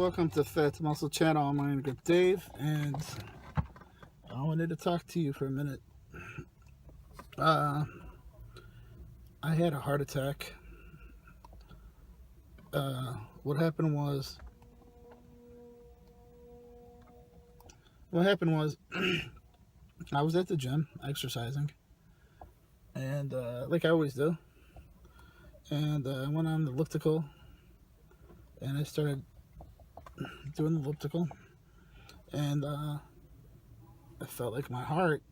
Welcome to Fat Muscle Channel. I'm Iron Grip Dave, and I wanted to talk to you for a minute. I had a heart attack. What happened was, I was at the gym exercising, and like I always do, and I went on the elliptical, and I started doing the elliptical, and I felt like my heart.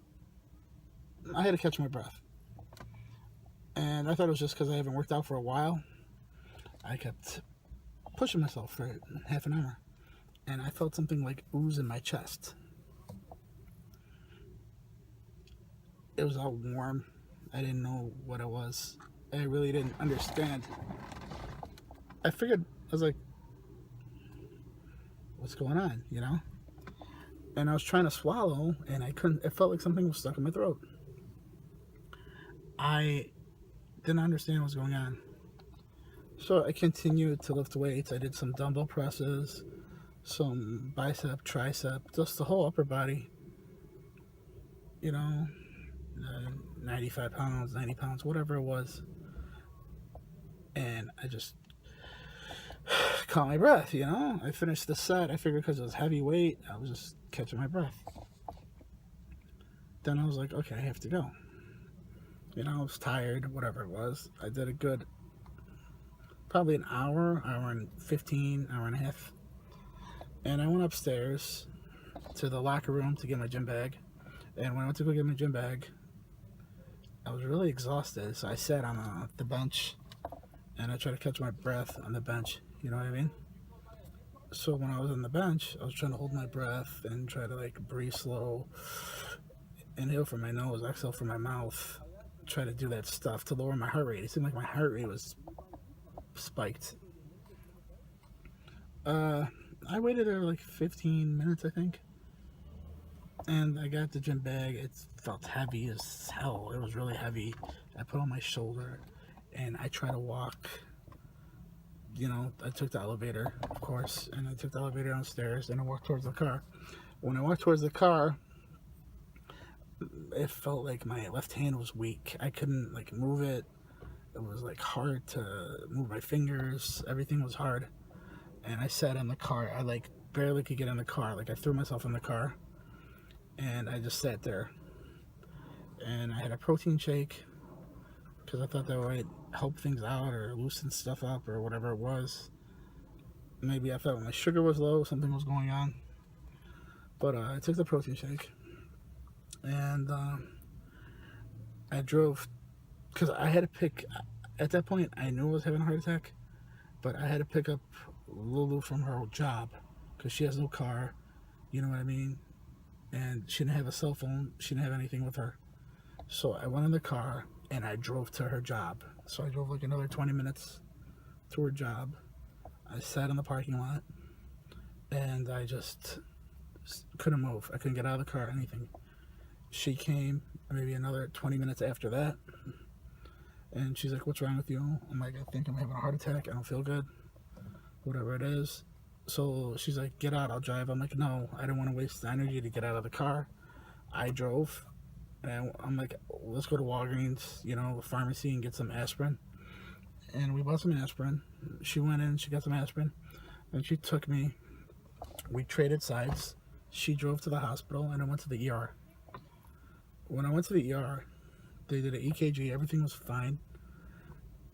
I had to catch my breath, and I thought it was just because I haven't worked out for a while. I kept pushing myself for half an hour, and I felt something like ooze in my chest. It was all warm. I didn't know what it was. I really didn't understand. I figured, I was like, what's going on, you know? And I was trying to swallow, and I couldn't. It felt like something was stuck in my throat. I didn't understand what was going on. So I continued to lift weights. I did some dumbbell presses, some bicep, tricep, just the whole upper body. You know, 95 pounds, 90 pounds, whatever it was. And I just caught my breath, you know? I finished the set. I figured because it was heavy weight, I was just catching my breath. Then I was like, okay, I have to go. You know, I was tired, whatever it was. I did a good, probably an hour and 15, hour and a half. And I went upstairs to the locker room to get my gym bag. And when I went to go get my gym bag, I was really exhausted. So I sat on the bench, and I tried to catch my breath on the bench. You know what I mean? So when I was on the bench, I was trying to hold my breath and try to like breathe slow, inhale from my nose, exhale from my mouth, try to do that stuff to lower my heart rate. It seemed like my heart rate was spiked. I waited there like 15 minutes, I think. And I got the gym bag. It felt heavy as hell. It was really heavy. I put it on my shoulder, and I tried to walk. You know, I took the elevator, of course, and I took the elevator downstairs, and I walked towards the car. When I walked towards the car, it felt like my left hand was weak. I couldn't like move it. It was like hard to move my fingers. Everything was hard. And I sat in the car. I like barely could get in the car. Like I threw myself in the car, and I just sat there. And I had a protein shake because I thought that would help things out or loosen stuff up or whatever it was. Maybe I felt my sugar was low, something was going on. But I took the protein shake, and I drove because I had to pick. At that point, I knew I was having a heart attack, but I had to pick up Lulu from her job because she has no car. You know what I mean? And she didn't have a cell phone. She didn't have anything with her. So I went in the car and I drove to her job. So I drove like another 20 minutes to her job. I sat in the parking lot, and I just couldn't move. I couldn't get out of the car or anything. She came maybe another 20 minutes after that, and she's like, "What's wrong with you?" I'm like, "I think I'm having a heart attack. I don't feel good." Whatever it is. So she's like, "Get out, I'll drive." I'm like, "No, I don't want to waste the energy to get out of the car." I drove, and I'm like, "Let's go to Walgreens, you know, the pharmacy, and get some aspirin." And we bought some aspirin. She went in, she got some aspirin, and she took me. We traded sides. She drove to the hospital, and I went to the ER. When I went to the ER, they did an EKG. Everything was fine.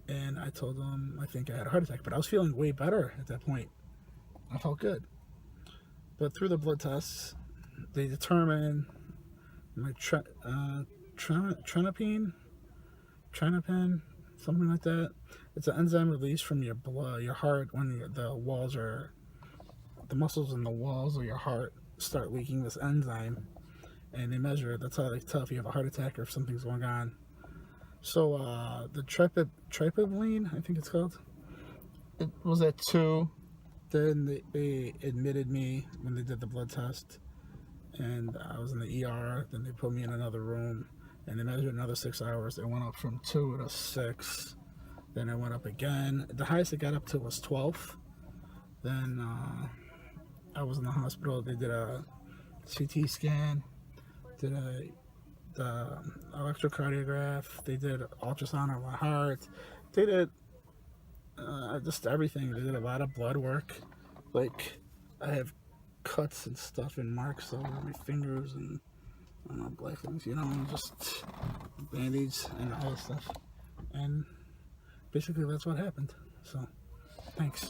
And I told them I think I had a heart attack. But I was feeling way better at that point. I felt good. But through the blood tests, they determined my trinapene, something like that. It's an enzyme released from your blood, your heart, when the muscles in the walls of your heart start leaking this enzyme, and they measure it. That's how they tell if you have a heart attack or if something's going on. So the tryptophan, I think it's called, it was at 2. Then they admitted me when they did the blood test, and I was in the ER. Then they put me in another room, and they measured another 6 hours. It went up from 2 to 6. Then it went up again. The highest it got up to was 12. Then I was in the hospital. They did a CT scan, did the electrocardiograph, they did ultrasound of my heart, they did just everything. They did a lot of blood work. Like, I have cuts and stuff and marks all over my fingers and black things, and just band-aids and all this stuff. And basically that's what happened. So, thanks.